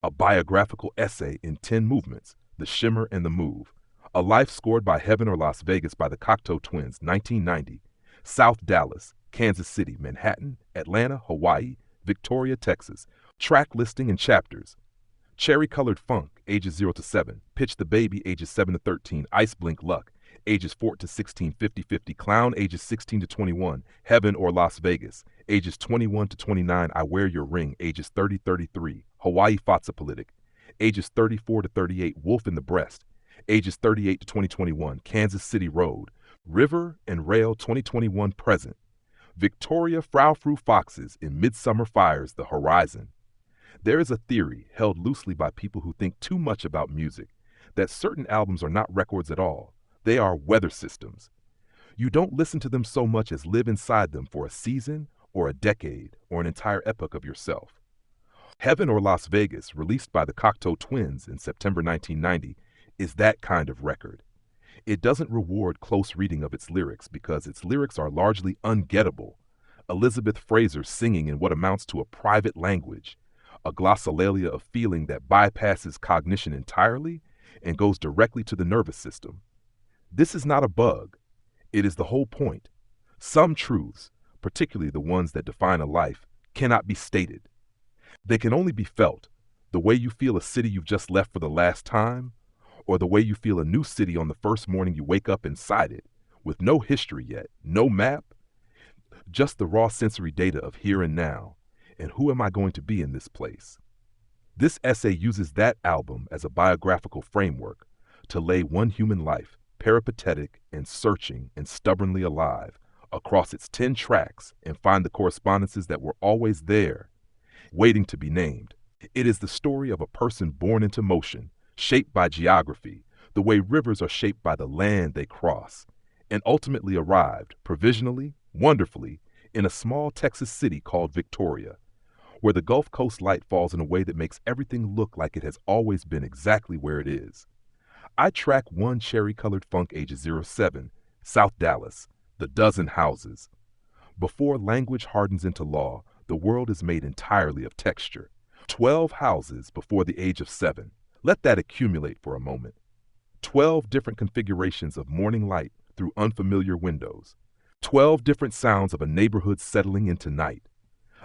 a biographical essay in 10 movements, The Shimmer and the Move, A Life Scored by Heaven or Las Vegas by the Cocteau Twins, 1990, South Dallas, Kansas City, Manhattan, Atlanta, Hawaii, Victoria, Texas, track listing and chapters. Cherry Colored Funk, ages 0 to 7, Pitch the Baby, ages 7 to 13, Ice Blink Luck, ages 4 to 16, 50-50, Clown, ages 16 to 21, Heaven or Las Vegas, ages 21 to 29, I Wear Your Ring, ages 30-33, Hawaii Politic, ages 34 to 38, Wolf in the Breast, ages 38 to 2021, Kansas City Road, River and Rail 2021 present, Victoria Frou Frou Foxes in Midsummer Fires, The Horizon. There is a theory, held loosely by people who think too much about music, that certain albums are not records at all. They are weather systems. You don't listen to them so much as live inside them for a season or a decade or an entire epoch of yourself. Heaven or Las Vegas, released by the Cocteau Twins in September 1990, is that kind of record. It doesn't reward close reading of its lyrics because its lyrics are largely ungettable. Elizabeth Fraser singing in what amounts to a private language, a glossolalia of feeling that bypasses cognition entirely and goes directly to the nervous system. This is not a bug. It is the whole point. Some truths, particularly the ones that define a life, cannot be stated. They can only be felt, the way you feel a city you've just left for the last time, or the way you feel a new city on the first morning you wake up inside it, with no history yet, no map, just the raw sensory data of here and now, and who am I going to be in this place? This essay uses that album as a biographical framework to lay one human life, peripatetic and searching and stubbornly alive, across its 10 tracks and find the correspondences that were always there, waiting to be named. It is the story of a person born into motion, shaped by geography, the way rivers are shaped by the land they cross, and ultimately arrived, provisionally, wonderfully, in a small Texas city called Victoria, where the Gulf Coast light falls in a way that makes everything look like it has always been exactly where it is. I track one cherry-colored funk ages 07, South Dallas, the dozen houses. Before language hardens into law, the world is made entirely of texture. 12 houses before the age of 7. Let that accumulate for a moment. 12 different configurations of morning light through unfamiliar windows. 12 different sounds of a neighborhood settling into night.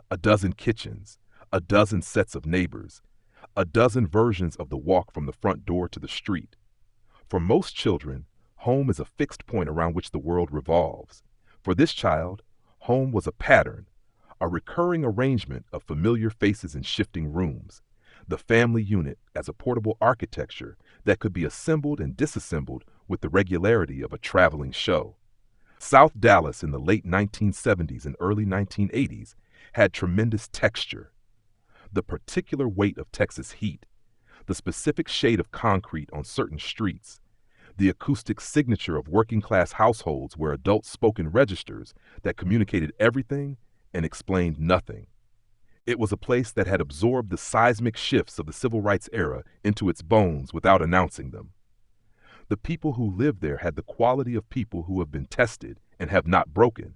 A dozen kitchens, a dozen sets of neighbors, a dozen versions of the walk from the front door to the street. For most children, home is a fixed point around which the world revolves. For this child, home was a pattern, a recurring arrangement of familiar faces in shifting rooms, the family unit as a portable architecture that could be assembled and disassembled with the regularity of a traveling show. South Dallas in the late 1970s and early 1980s had tremendous texture. The particular weight of Texas heat, the specific shade of concrete on certain streets, the acoustic signature of working-class households where adults spoke in registers that communicated everything and explained nothing. It was a place that had absorbed the seismic shifts of the civil rights era into its bones without announcing them. The people who lived there had the quality of people who have been tested and have not broken,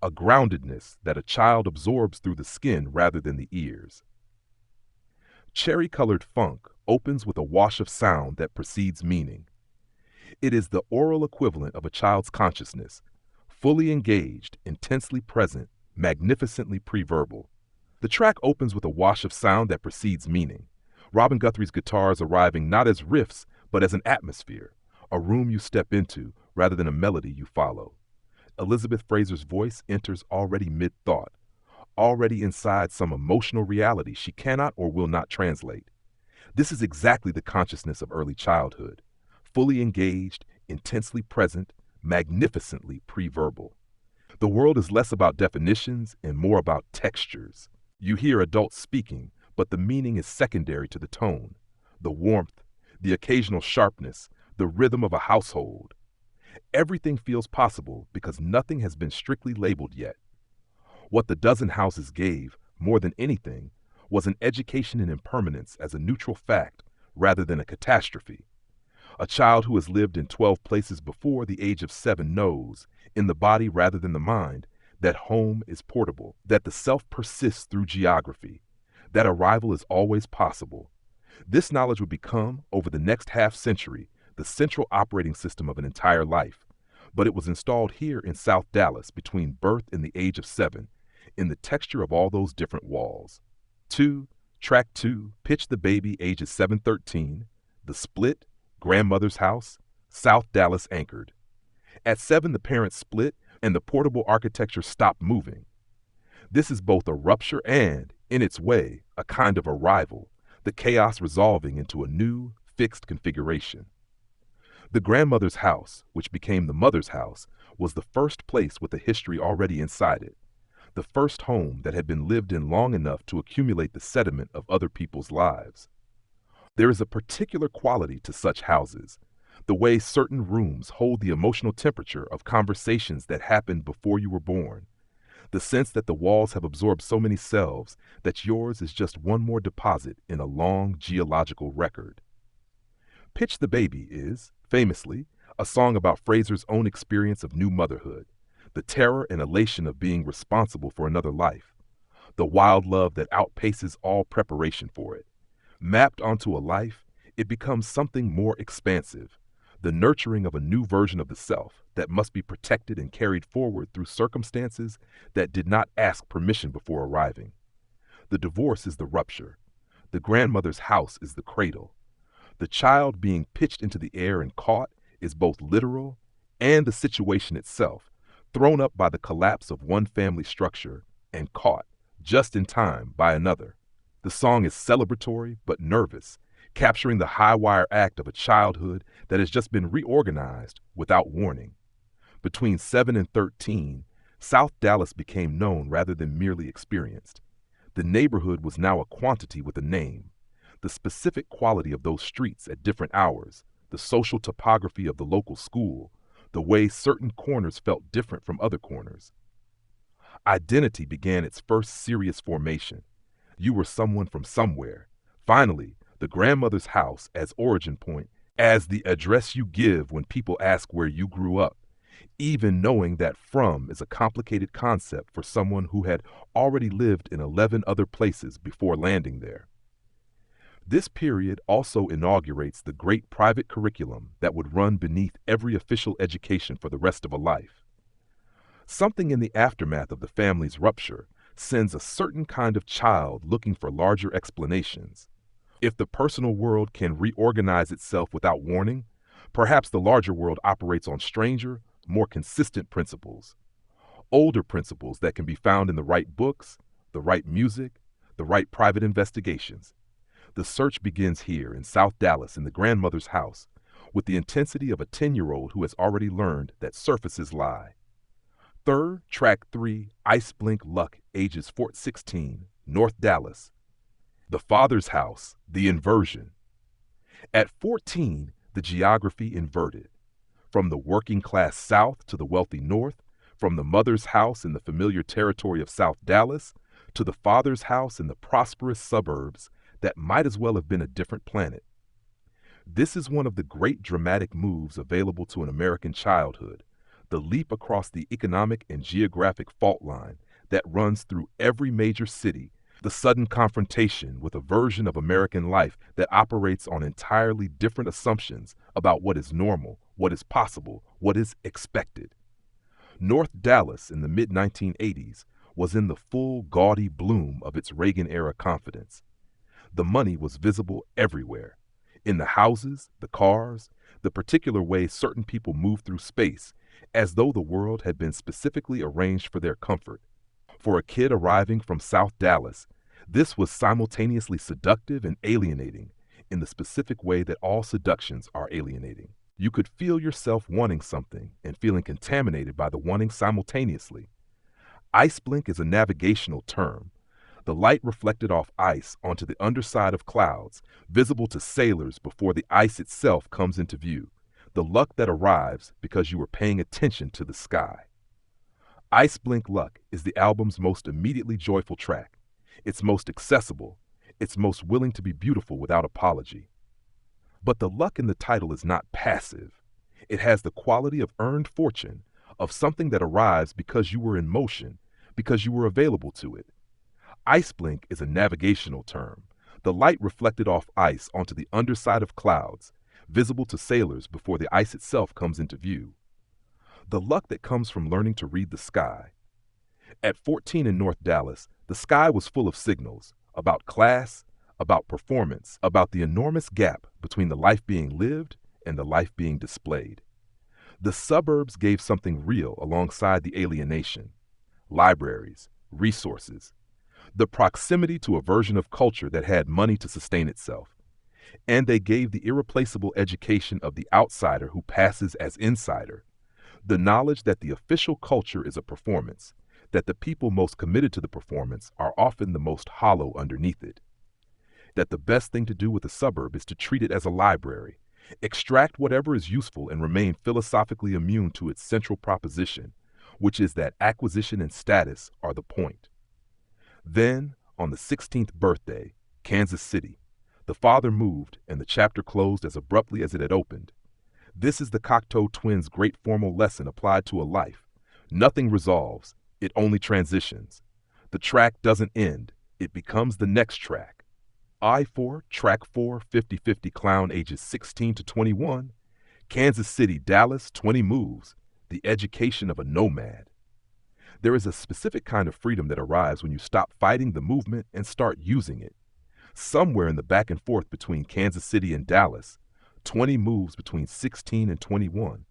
a groundedness that a child absorbs through the skin rather than the ears. Cherry-colored funk opens with a wash of sound that precedes meaning. It is the oral equivalent of a child's consciousness, fully engaged, intensely present, magnificently pre-verbal. The track opens with a wash of sound that precedes meaning. Robin Guthrie's guitars arriving not as riffs, but as an atmosphere, a room you step into rather than a melody you follow. Elizabeth Fraser's voice enters already mid-thought, already inside some emotional reality she cannot or will not translate. This is exactly the consciousness of early childhood, fully engaged, intensely present, magnificently pre-verbal. The world is less about definitions and more about textures. You hear adults speaking, but the meaning is secondary to the tone, the warmth, the occasional sharpness, the rhythm of a household. Everything feels possible because nothing has been strictly labeled yet. What the dozen houses gave, more than anything, was an education in impermanence as a neutral fact rather than a catastrophe. A child who has lived in 12 places before the age of 7 knows, in the body rather than the mind, that home is portable, that the self persists through geography, that arrival is always possible. This knowledge would become, over the next half century, the central operating system of an entire life, but it was installed here in South Dallas between birth and the age of 7, in the texture of all those different walls. 2. Track 2, Pitch the Baby, ages 7-13, The Split, Grandmother's House, South Dallas anchored. At 7, the parents split and the portable architecture stopped moving. This is both a rupture and, in its way, a kind of arrival, the chaos resolving into a new, fixed configuration. The grandmother's house, which became the mother's house, was the first place with a history already inside it, the first home that had been lived in long enough to accumulate the sediment of other people's lives. There is a particular quality to such houses, the way certain rooms hold the emotional temperature of conversations that happened before you were born, the sense that the walls have absorbed so many selves that yours is just one more deposit in a long geological record. Pitch the Baby is, famously, a song about Fraser's own experience of new motherhood, the terror and elation of being responsible for another life, the wild love that outpaces all preparation for it. Mapped onto a life, it becomes something more expansive, the nurturing of a new version of the self that must be protected and carried forward through circumstances that did not ask permission before arriving. The divorce is the rupture. The grandmother's house is the cradle. The child being pitched into the air and caught is both literal and the situation itself, thrown up by the collapse of one family structure and caught, just in time, by another. The song is celebratory but nervous, capturing the high-wire act of a childhood that has just been reorganized without warning. Between 7 and 13, South Dallas became known rather than merely experienced. The neighborhood was now a quantity with a name. The specific quality of those streets at different hours, the social topography of the local school, the way certain corners felt different from other corners. Identity began its first serious formation. You were someone from somewhere. Finally, the grandmother's house as origin point, as the address you give when people ask where you grew up, even knowing that from is a complicated concept for someone who had already lived in 11 other places before landing there. This period also inaugurates the great private curriculum that would run beneath every official education for the rest of a life. Something in the aftermath of the family's rupture sends a certain kind of child looking for larger explanations. If the personal world can reorganize itself without warning, perhaps the larger world operates on stranger, more consistent principles. Older principles that can be found in the right books, the right music, the right private investigations. The search begins here in South Dallas in the grandmother's house, with the intensity of a 10-year-old who has already learned that surfaces lie. 3rd, Track 3, Ice Blink Luck, ages 14, North Dallas. The father's house, the inversion. At 14, the geography inverted. From the working class South to the wealthy North, from the mother's house in the familiar territory of South Dallas to the father's house in the prosperous suburbs that might as well have been a different planet. This is one of the great dramatic moves available to an American childhood, the leap across the economic and geographic fault line that runs through every major city, the sudden confrontation with a version of American life that operates on entirely different assumptions about what is normal, what is possible, what is expected. North Dallas in the mid-1980s was in the full gaudy bloom of its Reagan-era confidence. The money was visible everywhere, in the houses, the cars, the particular way certain people moved through space, as though the world had been specifically arranged for their comfort. For a kid arriving from South Dallas, this was simultaneously seductive and alienating, in the specific way that all seductions are alienating. You could feel yourself wanting something and feeling contaminated by the wanting simultaneously. Ice blink is a navigational term. The light reflected off ice onto the underside of clouds, visible to sailors before the ice itself comes into view. The luck that arrives because you were paying attention to the sky. Ice Blink Luck is the album's most immediately joyful track. It's most accessible. It's most willing to be beautiful without apology. But the luck in the title is not passive. It has the quality of earned fortune, of something that arrives because you were in motion, because you were available to it. Ice blink is a navigational term, The light reflected off ice onto the underside of clouds, visible to sailors before the ice itself comes into view. The luck that comes from learning to read the sky. At 14 in North Dallas, the sky was full of signals about class, about performance, about the enormous gap between the life being lived and the life being displayed. The suburbs gave something real alongside the alienation: libraries, resources, the proximity to a version of culture that had money to sustain itself. And they gave the irreplaceable education of the outsider who passes as insider, the knowledge that the official culture is a performance, that the people most committed to the performance are often the most hollow underneath it, that the best thing to do with a suburb is to treat it as a library, extract whatever is useful and remain philosophically immune to its central proposition, which is that acquisition and status are the point. Then, on the 16th birthday, Kansas City, the father moved and the chapter closed as abruptly as it had opened. This is the Cocteau Twins' great formal lesson applied to a life. Nothing resolves, it only transitions. The track doesn't end, it becomes the next track. I-4, Track 4, 50-50 clown ages 16 to 21. Kansas City, Dallas, 20 moves. The education of a nomad. There is a specific kind of freedom that arrives when you stop fighting the movement and start using it. Somewhere in the back and forth between Kansas City and Dallas, 20 moves between 16 and 21.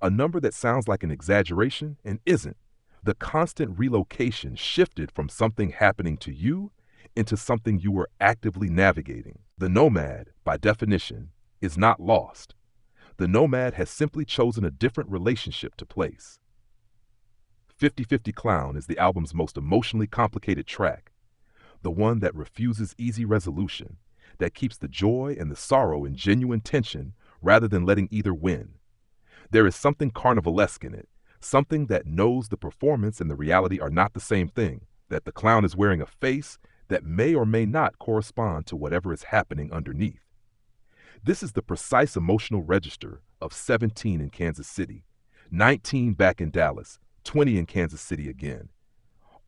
A number that sounds like an exaggeration and isn't. The constant relocation shifted from something happening to you into something you were actively navigating. The nomad, by definition, is not lost. The nomad has simply chosen a different relationship to place. 50-50 Clown is the album's most emotionally complicated track, the one that refuses easy resolution, that keeps the joy and the sorrow in genuine tension rather than letting either win. There is something carnivalesque in it, something that knows the performance and the reality are not the same thing, that the clown is wearing a face that may or may not correspond to whatever is happening underneath. This is the precise emotional register of 17 in Kansas City, 19 back in Dallas, 20 in Kansas City again.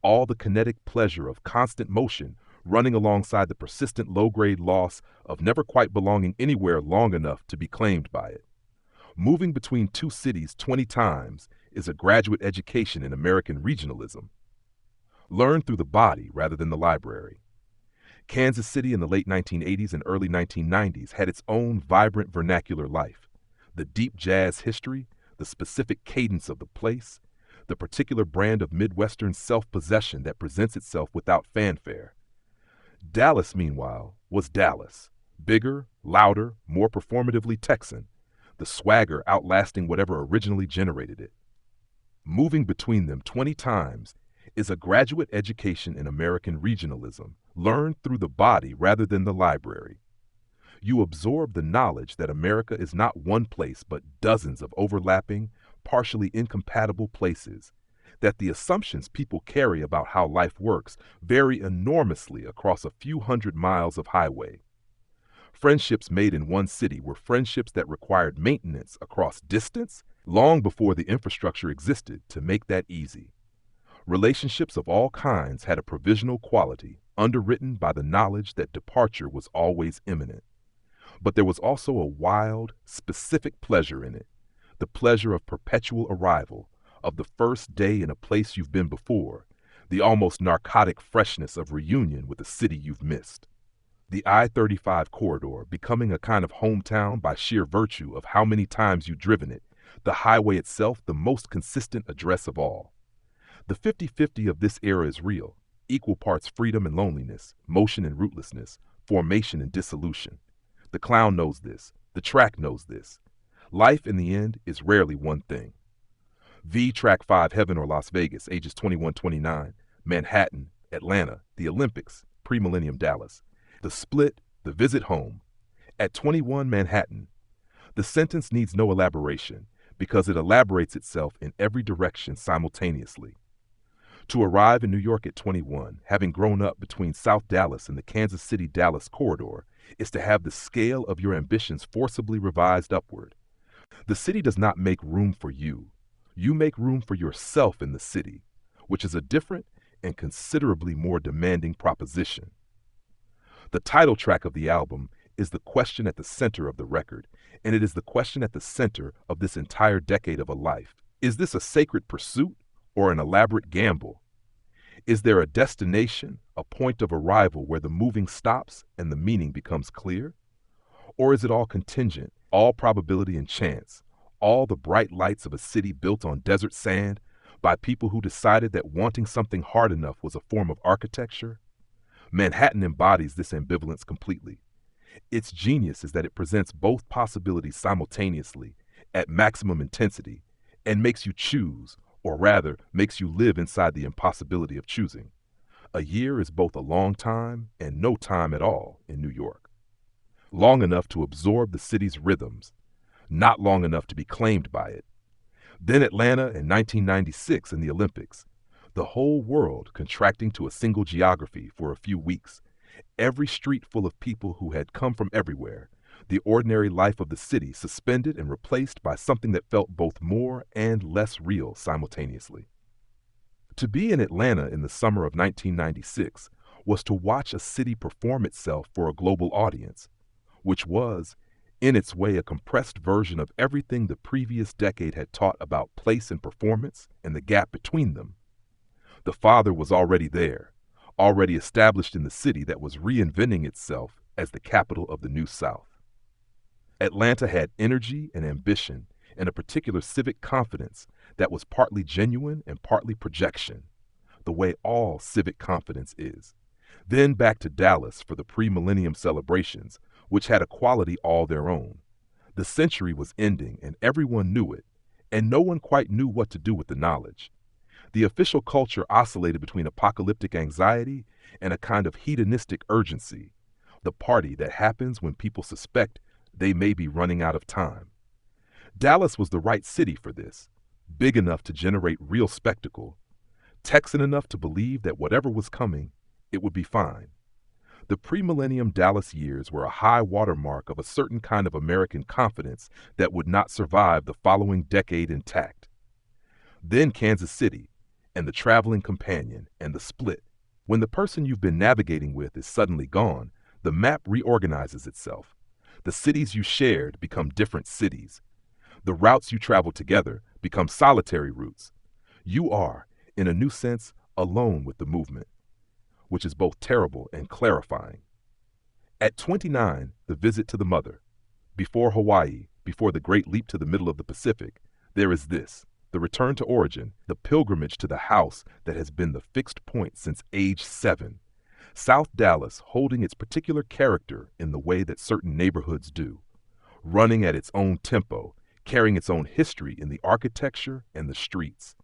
All the kinetic pleasure of constant motion running alongside the persistent low-grade loss of never quite belonging anywhere long enough to be claimed by it. Moving between two cities 20 times is a graduate education in American regionalism. Learned through the body rather than the library. Kansas City in the late 1980s and early 1990s had its own vibrant vernacular life. The deep jazz history, the specific cadence of the place, the particular brand of Midwestern self-possession that presents itself without fanfare. Dallas, meanwhile, was Dallas. Bigger, louder, more performatively Texan, the swagger outlasting whatever originally generated it. Moving between them 20 times is a graduate education in American regionalism, learned through the body rather than the library. You absorb the knowledge that America is not one place but dozens of overlapping, partially incompatible places, that the assumptions people carry about how life works vary enormously across a few hundred miles of highway. Friendships made in one city were friendships that required maintenance across distance long before the infrastructure existed to make that easy. Relationships of all kinds had a provisional quality, underwritten by the knowledge that departure was always imminent. But there was also a wild, specific pleasure in it, the pleasure of perpetual arrival, of the first day in a place you've been before, the almost narcotic freshness of reunion with a city you've missed. The I-35 corridor becoming a kind of hometown by sheer virtue of how many times you've driven it, the highway itself the most consistent address of all. The 50-50 of this era is real, equal parts freedom and loneliness, motion and rootlessness, formation and dissolution. The clown knows this, the track knows this. Life in the end is rarely one thing. V Track 5 Heaven or Las Vegas, ages 21-29, Manhattan, Atlanta, the Olympics, pre-millennium Dallas. The split, the visit home. At 21 Manhattan. The sentence needs no elaboration because it elaborates itself in every direction simultaneously. To arrive in New York at 21, having grown up between South Dallas and the Kansas City-Dallas corridor, is to have the scale of your ambitions forcibly revised upward. The city does not make room for you. You make room for yourself in the city, which is a different and considerably more demanding proposition. The title track of the album is the question at the center of the record, and it is the question at the center of this entire decade of a life. Is this a sacred pursuit or an elaborate gamble? Is there a destination, a point of arrival where the moving stops and the meaning becomes clear? Or is it all contingent, all probability and chance, all the bright lights of a city built on desert sand by people who decided that wanting something hard enough was a form of architecture? Manhattan embodies this ambivalence completely. Its genius is that it presents both possibilities simultaneously, at maximum intensity, and makes you choose, or rather, makes you live inside the impossibility of choosing. A year is both a long time and no time at all in New York. Long enough to absorb the city's rhythms, not long enough to be claimed by it. Then Atlanta in 1996 in the Olympics. The whole world contracting to a single geography for a few weeks. Every street full of people who had come from everywhere. The ordinary life of the city suspended and replaced by something that felt both more and less real simultaneously. To be in Atlanta in the summer of 1996 was to watch a city perform itself for a global audience, which was, in its way, a compressed version of everything the previous decade had taught about place and performance and the gap between them. The father was already there, already established in the city that was reinventing itself as the capital of the New South. Atlanta had energy and ambition and a particular civic confidence that was partly genuine and partly projection, the way all civic confidence is. Then back to Dallas for the pre-millennium celebrations, which had a quality all their own. The century was ending and everyone knew it, and no one quite knew what to do with the knowledge. The official culture oscillated between apocalyptic anxiety and a kind of hedonistic urgency, the party that happens when people suspect they may be running out of time. Dallas was the right city for this, big enough to generate real spectacle, Texan enough to believe that whatever was coming, it would be fine. The pre-millennium Dallas years were a high watermark of a certain kind of American confidence that would not survive the following decade intact. Then Kansas City, and the traveling companion, and the split. When the person you've been navigating with is suddenly gone, the map reorganizes itself. The cities you shared become different cities. The routes you travel together become solitary routes. You are, in a new sense, alone with the movement, which is both terrible and clarifying. At 29, the visit to the mother. Before Hawaii, before the great leap to the middle of the Pacific, there is this, the return to origin, the pilgrimage to the house that has been the fixed point since age 7. South Dallas holding its particular character in the way that certain neighborhoods do, running at its own tempo, carrying its own history in the architecture and the streets.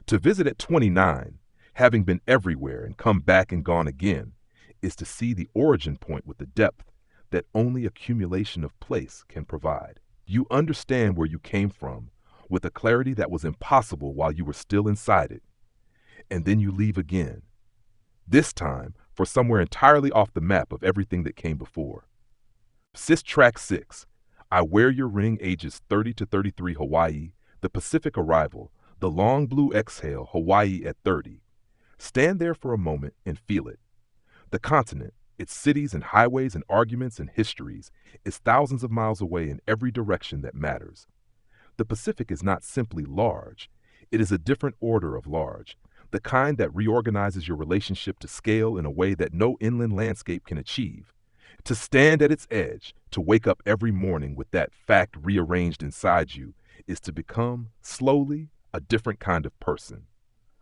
To visit at 29, having been everywhere and come back and gone again, is to see the origin point with the depth that only accumulation of place can provide. You understand where you came from with a clarity that was impossible while you were still inside it. And then you leave again. This time for somewhere entirely off the map of everything that came before. Sis Track 6, I Wear Your Ring ages 30 to 33 Hawaii, the Pacific arrival, the long blue exhale Hawaii at 30. Stand there for a moment and feel it. The continent, its cities and highways and arguments and histories, is thousands of miles away in every direction that matters. The Pacific is not simply large. It is a different order of large, the kind that reorganizes your relationship to scale in a way that no inland landscape can achieve. To stand at its edge, to wake up every morning with that fact rearranged inside you, is to become, slowly, a different kind of person.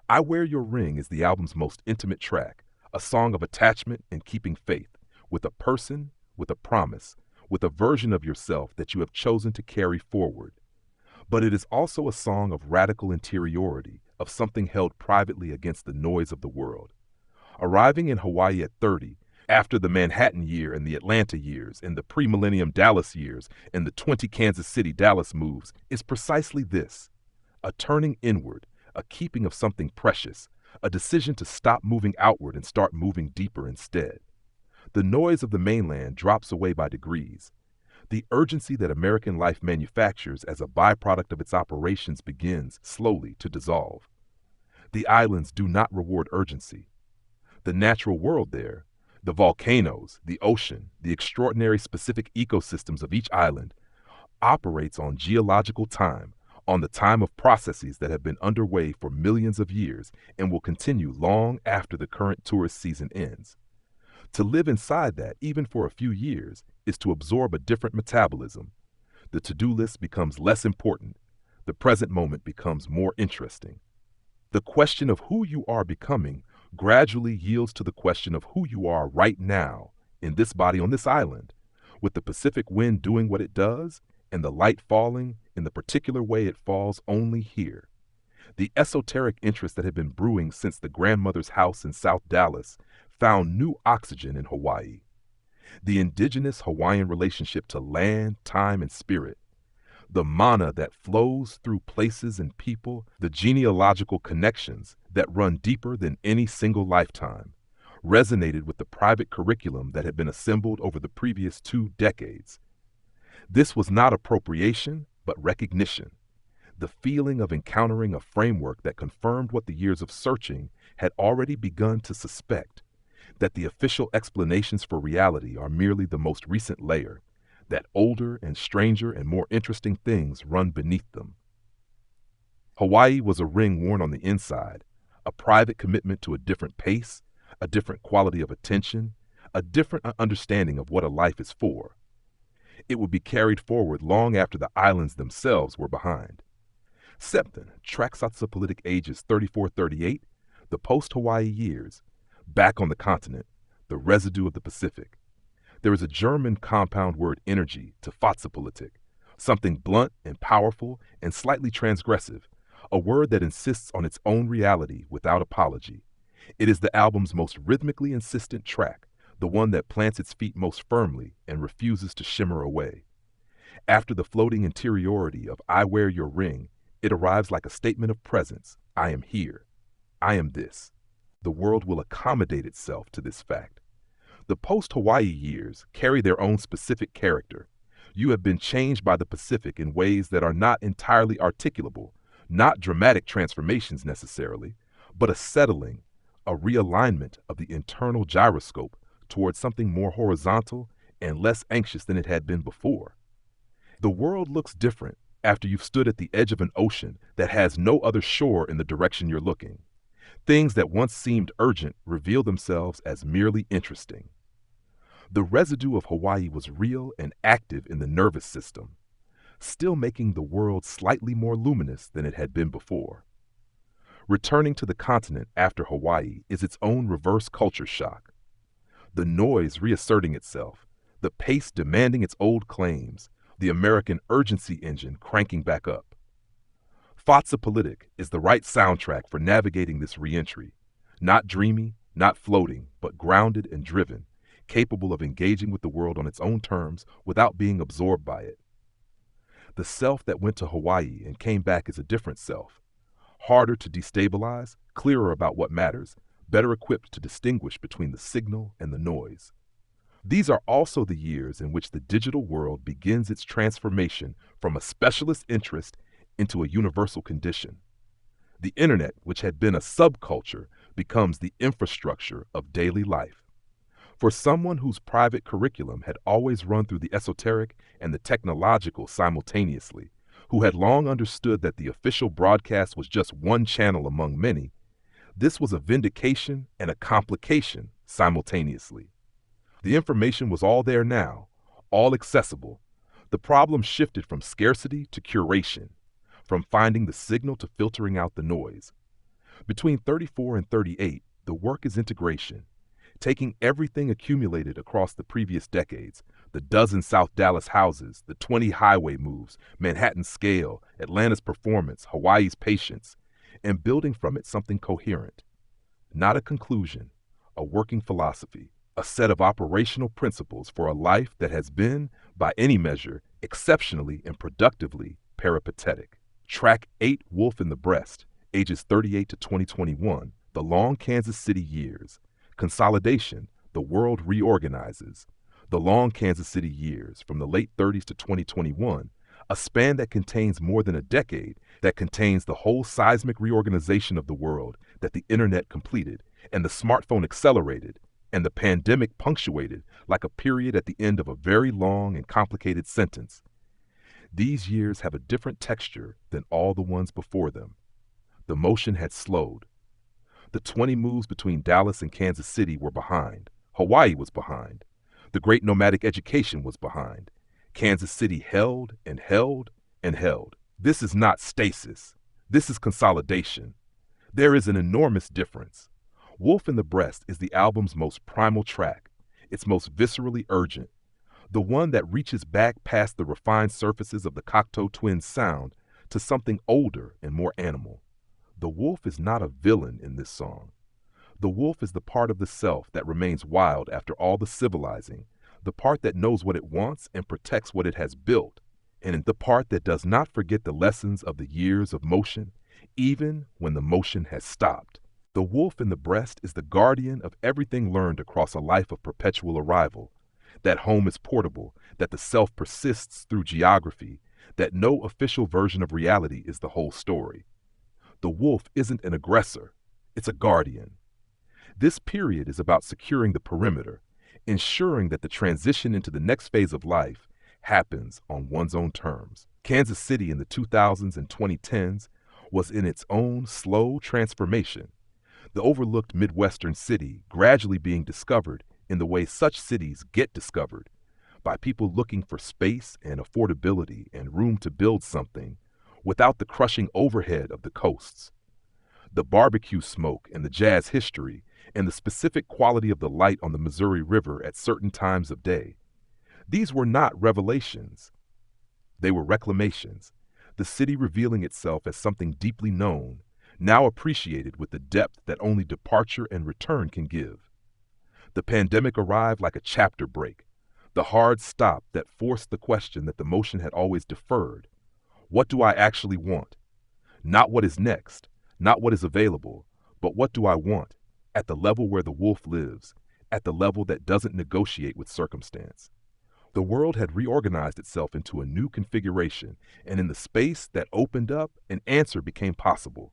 I Wear Your Ring is the album's most intimate track, a song of attachment and keeping faith, with a person, with a promise, with a version of yourself that you have chosen to carry forward. But it is also a song of radical interiority, of something held privately against the noise of the world. Arriving in Hawaii at 30, after the Manhattan year and the Atlanta years and the pre-millennium Dallas years and the 20 Kansas City Dallas moves, is precisely this, a turning inward, a keeping of something precious, a decision to stop moving outward and start moving deeper instead. The noise of the mainland drops away by degrees. The urgency that American life manufactures as a byproduct of its operations begins slowly to dissolve. The islands do not reward urgency. The natural world there, The volcanoes, the ocean, the extraordinary specific ecosystems of each island operates on geological time, on the time of processes that have been underway for millions of years and will continue long after the current tourist season ends. To live inside that, even for a few years, is to absorb a different metabolism. The to-do list becomes less important. The present moment becomes more interesting. The question of who you are becoming gradually yields to the question of who you are right now, in this body on this island, with the Pacific wind doing what it does and the light falling in the particular way it falls only here. The esoteric interest that had been brewing since the grandmother's house in South Dallas found new oxygen in Hawaii. The indigenous Hawaiian relationship to land, time, and spirit, the mana that flows through places and people, the genealogical connections that run deeper than any single lifetime, resonated with the private curriculum that had been assembled over the previous 2 decades. This was not appropriation, but recognition. The feeling of encountering a framework that confirmed what the years of searching had already begun to suspect, that the official explanations for reality are merely the most recent layer, that older and stranger and more interesting things run beneath them. Hawaii was a ring worn on the inside, a private commitment to a different pace, a different quality of attention, a different understanding of what a life is for. It would be carried forward long after the islands themselves were behind. Septon, Traxotsopalitic ages 34-38, the post-Hawaii years, back on the continent, the residue of the Pacific. There is a German compound word energy to Fatsopolitik, something blunt and powerful and slightly transgressive, a word that insists on its own reality without apology. It is the album's most rhythmically insistent track, the one that plants its feet most firmly and refuses to shimmer away. After the floating interiority of I Wear Your Ring, it arrives like a statement of presence. I am here. I am this. The world will accommodate itself to this fact. The post-Hawaii years carry their own specific character. You have been changed by the Pacific in ways that are not entirely articulable, not dramatic transformations necessarily, but a settling, a realignment of the internal gyroscope towards something more horizontal and less anxious than it had been before. The world looks different after you've stood at the edge of an ocean that has no other shore in the direction you're looking. Things that once seemed urgent reveal themselves as merely interesting. The residue of Hawaii was real and active in the nervous system, still making the world slightly more luminous than it had been before. Returning to the continent after Hawaii is its own reverse culture shock. The noise reasserting itself, the pace demanding its old claims, the American urgency engine cranking back up. Fatsopolitik is the right soundtrack for navigating this reentry, not dreamy, not floating, but grounded and driven, capable of engaging with the world on its own terms without being absorbed by it. The self that went to Hawaii and came back is a different self, harder to destabilize, clearer about what matters, better equipped to distinguish between the signal and the noise. These are also the years in which the digital world begins its transformation from a specialist interest into a universal condition. The internet, which had been a subculture, becomes the infrastructure of daily life. For someone whose private curriculum had always run through the esoteric and the technological simultaneously, who had long understood that the official broadcast was just one channel among many, this was a vindication and a complication simultaneously. The information was all there now, all accessible. The problem shifted from scarcity to curation, from finding the signal to filtering out the noise. Between 34 and 38, the work is integration, taking everything accumulated across the previous decades, the dozen South Dallas houses, the 20 highway moves, Manhattan's scale, Atlanta's performance, Hawaii's patience, and building from it something coherent. Not a conclusion, a working philosophy, a set of operational principles for a life that has been, by any measure, exceptionally and productively peripatetic. Track 8, Wolf in the Breast, ages 38 to 2021, the long Kansas City years. Consolidation, the world reorganizes. The long Kansas City years, from the late 30s to 2021, a span that contains more than a decade, that contains the whole seismic reorganization of the world that the internet completed and the smartphone accelerated, and the pandemic punctuated like a period at the end of a very long and complicated sentence. These years have a different texture than all the ones before them. The motion had slowed. The 20 moves between Dallas and Kansas City were behind. Hawaii was behind. The great nomadic education was behind. Kansas City held and held and held. This is not stasis. This is consolidation. There is an enormous difference. Wolf in the Breast is the album's most primal track, its most viscerally urgent, the one that reaches back past the refined surfaces of the Cocteau Twins' sound to something older and more animal. The wolf is not a villain in this song. The wolf is the part of the self that remains wild after all the civilizing, the part that knows what it wants and protects what it has built, and the part that does not forget the lessons of the years of motion, even when the motion has stopped. The wolf in the breast is the guardian of everything learned across a life of perpetual arrival, that home is portable, that the self persists through geography, that no official version of reality is the whole story. The wolf isn't an aggressor, it's a guardian. This period is about securing the perimeter, ensuring that the transition into the next phase of life happens on one's own terms. Kansas City in the 2000s and 2010s was in its own slow transformation, the overlooked Midwestern city gradually being discovered in the way such cities get discovered, by people looking for space and affordability and room to build something without the crushing overhead of the coasts. The barbecue smoke and the jazz history and the specific quality of the light on the Missouri River at certain times of day. These were not revelations. They were reclamations, the city revealing itself as something deeply known, now appreciated with the depth that only departure and return can give. The pandemic arrived like a chapter break, the hard stop that forced the question that the motion had always deferred. What do I actually want? Not what is next, not what is available, but what do I want, at the level where the wolf lives, at the level that doesn't negotiate with circumstance. The world had reorganized itself into a new configuration, and in the space that opened up, an answer became possible.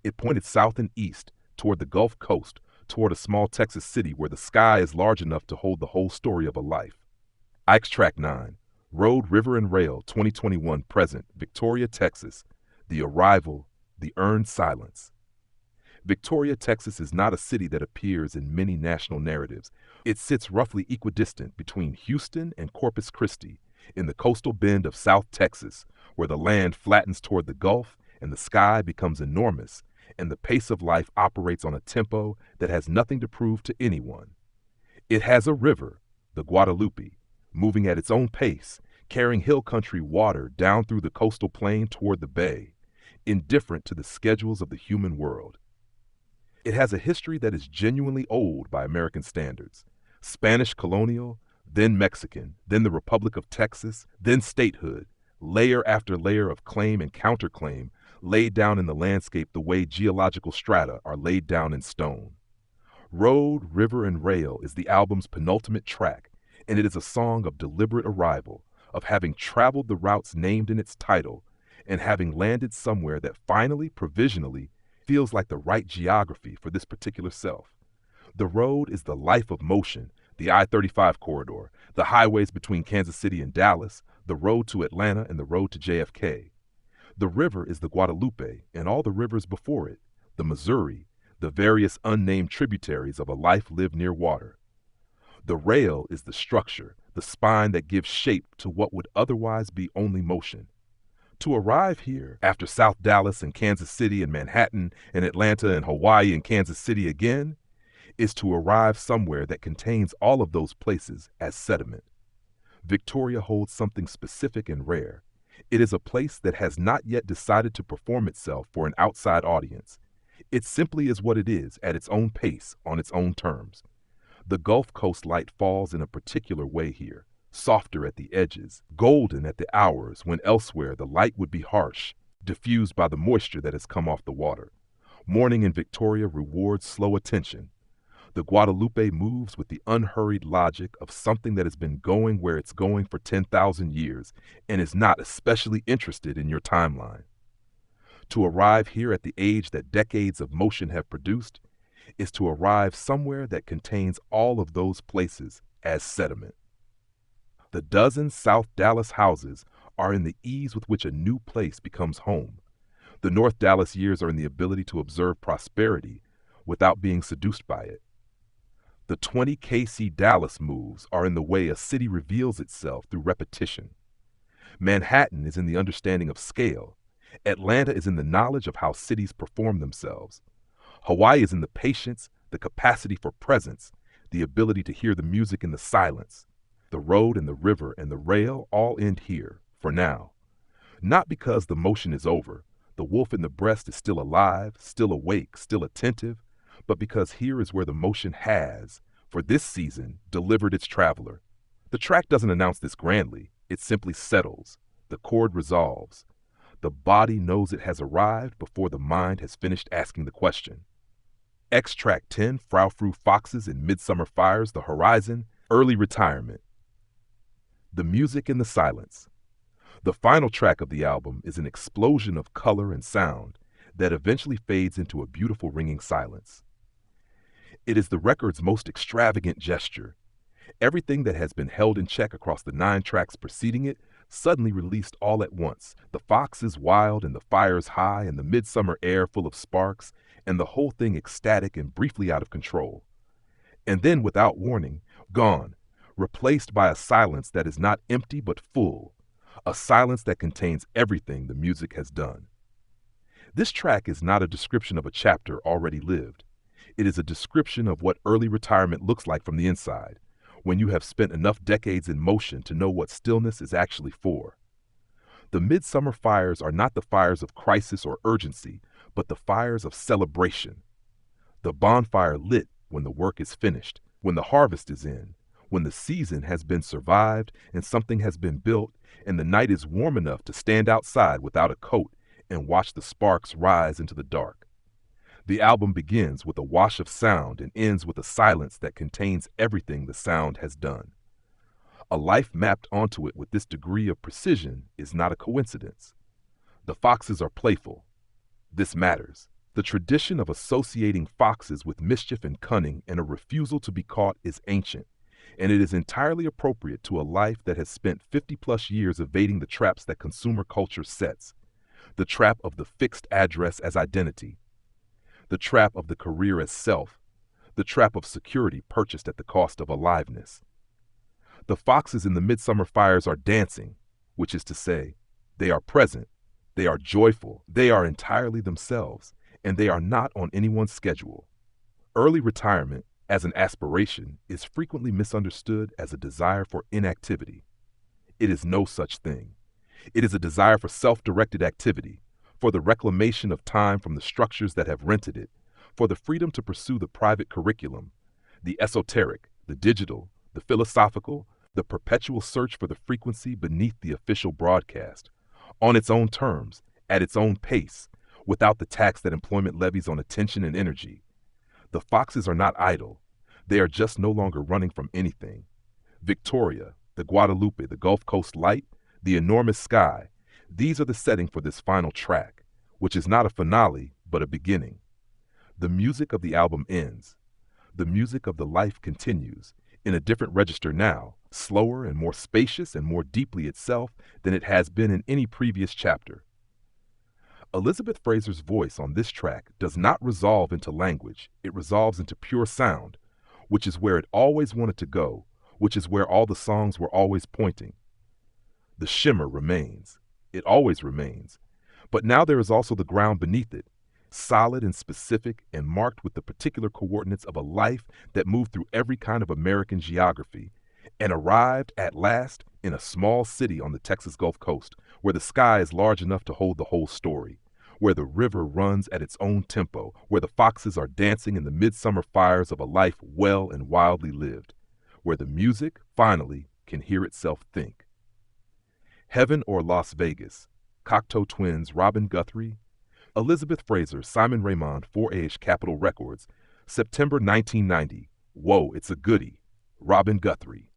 It pointed south and east, toward the Gulf Coast, toward a small Texas city where the sky is large enough to hold the whole story of a life. Ike's Track 9, Road, River, and Rail 2021 present, Victoria, Texas, The Arrival, The Earned Silence. Victoria, Texas is not a city that appears in many national narratives. It sits roughly equidistant between Houston and Corpus Christi, in the coastal bend of South Texas, where the land flattens toward the Gulf and the sky becomes enormous, and the pace of life operates on a tempo that has nothing to prove to anyone. It has a river, the Guadalupe, moving at its own pace, carrying hill country water down through the coastal plain toward the bay, indifferent to the schedules of the human world. It has a history that is genuinely old by American standards. Spanish colonial, then Mexican, then the Republic of Texas, then statehood, layer after layer of claim and counterclaim laid down in the landscape the way geological strata are laid down in stone. Road, River, and Rail is the album's penultimate track, and it is a song of deliberate arrival, of having traveled the routes named in its title, and having landed somewhere that finally, provisionally, feels like the right geography for this particular self. The road is the life of motion, the I-35 corridor, the highways between Kansas City and Dallas, the road to Atlanta and the road to JFK. The river is the Guadalupe and all the rivers before it, the Missouri, the various unnamed tributaries of a life lived near water. The rail is the structure, the spine that gives shape to what would otherwise be only motion. To arrive here, after South Dallas and Kansas City and Manhattan and Atlanta and Hawaii and Kansas City again, is to arrive somewhere that contains all of those places as sediment. Victoria holds something specific and rare. It is a place that has not yet decided to perform itself for an outside audience. It simply is what it is at its own pace, on its own terms. The Gulf Coast light falls in a particular way here, softer at the edges, golden at the hours when elsewhere the light would be harsh, diffused by the moisture that has come off the water. Morning in Victoria rewards slow attention. The Guadalupe moves with the unhurried logic of something that has been going where it's going for 10,000 years and is not especially interested in your timeline. To arrive here at the age that decades of motion have produced, is to arrive somewhere that contains all of those places as sediment. The dozen South Dallas houses are in the ease with which a new place becomes home. The North Dallas years are in the ability to observe prosperity without being seduced by it. The 20 KC Dallas moves are in the way a city reveals itself through repetition. Manhattan is in the understanding of scale. Atlanta is in the knowledge of how cities perform themselves. Hawaii is in the patience, the capacity for presence, the ability to hear the music in the silence. The road and the river and the rail all end here, for now. Not because the motion is over, the wolf in the breast is still alive, still awake, still attentive, but because here is where the motion has, for this season, delivered its traveler. The track doesn't announce this grandly, it simply settles. The chord resolves. The body knows it has arrived before the mind has finished asking the question. Track 10, Frou Frou Foxes in Midsummer Fires, The Horizon, Early Retirement. The music in the silence. The final track of the album is an explosion of color and sound that eventually fades into a beautiful ringing silence. It is the record's most extravagant gesture. Everything that has been held in check across the 9 tracks preceding it suddenly released all at once. The fox is wild and the fires high and the midsummer air full of sparks and the whole thing ecstatic and briefly out of control. And then, without warning, gone, replaced by a silence that is not empty but full, a silence that contains everything the music has done. This track is not a description of a chapter already lived. It is a description of what early retirement looks like from the inside, when you have spent enough decades in motion to know what stillness is actually for. The midsummer fires are not the fires of crisis or urgency, but the fires of celebration. The bonfire lit when the work is finished, when the harvest is in, when the season has been survived and something has been built, and the night is warm enough to stand outside without a coat and watch the sparks rise into the dark. The album begins with a wash of sound and ends with a silence that contains everything the sound has done. A life mapped onto it with this degree of precision is not a coincidence. The foxes are playful. This matters. The tradition of associating foxes with mischief and cunning and a refusal to be caught is ancient, and it is entirely appropriate to a life that has spent 50-plus years evading the traps that consumer culture sets. The trap of the fixed address as identity, the trap of the career as self, the trap of security purchased at the cost of aliveness. The foxes in the midsummer fires are dancing, which is to say, they are present, they are joyful, they are entirely themselves, and they are not on anyone's schedule. Early retirement, as an aspiration, is frequently misunderstood as a desire for inactivity. It is no such thing. It is a desire for self-directed activity, for the reclamation of time from the structures that have rented it, for the freedom to pursue the private curriculum, the esoteric, the digital, the philosophical, the perpetual search for the frequency beneath the official broadcast, on its own terms, at its own pace, without the tax that employment levies on attention and energy. The foxes are not idle. They are just no longer running from anything. Victoria, the Guadalupe, the Gulf Coast light, the enormous sky, these are the setting for this final track, which is not a finale, but a beginning. The music of the album ends. The music of the life continues, in a different register now, slower and more spacious and more deeply itself than it has been in any previous chapter. Elizabeth Fraser's voice on this track does not resolve into language, it resolves into pure sound, which is where it always wanted to go, which is where all the songs were always pointing. The shimmer remains. It always remains. But now there is also the ground beneath it, solid and specific and marked with the particular coordinates of a life that moved through every kind of American geography and arrived at last in a small city on the Texas Gulf Coast where the sky is large enough to hold the whole story, where the river runs at its own tempo, where the foxes are dancing in the midsummer fires of a life well and wildly lived, where the music, finally, can hear itself think. Heaven or Las Vegas, Cocteau Twins, Robin Guthrie, Elizabeth Fraser, Simon Raymond, 4Age Capitol Records, September 1990. Whoa, it's a goodie. Robin Guthrie.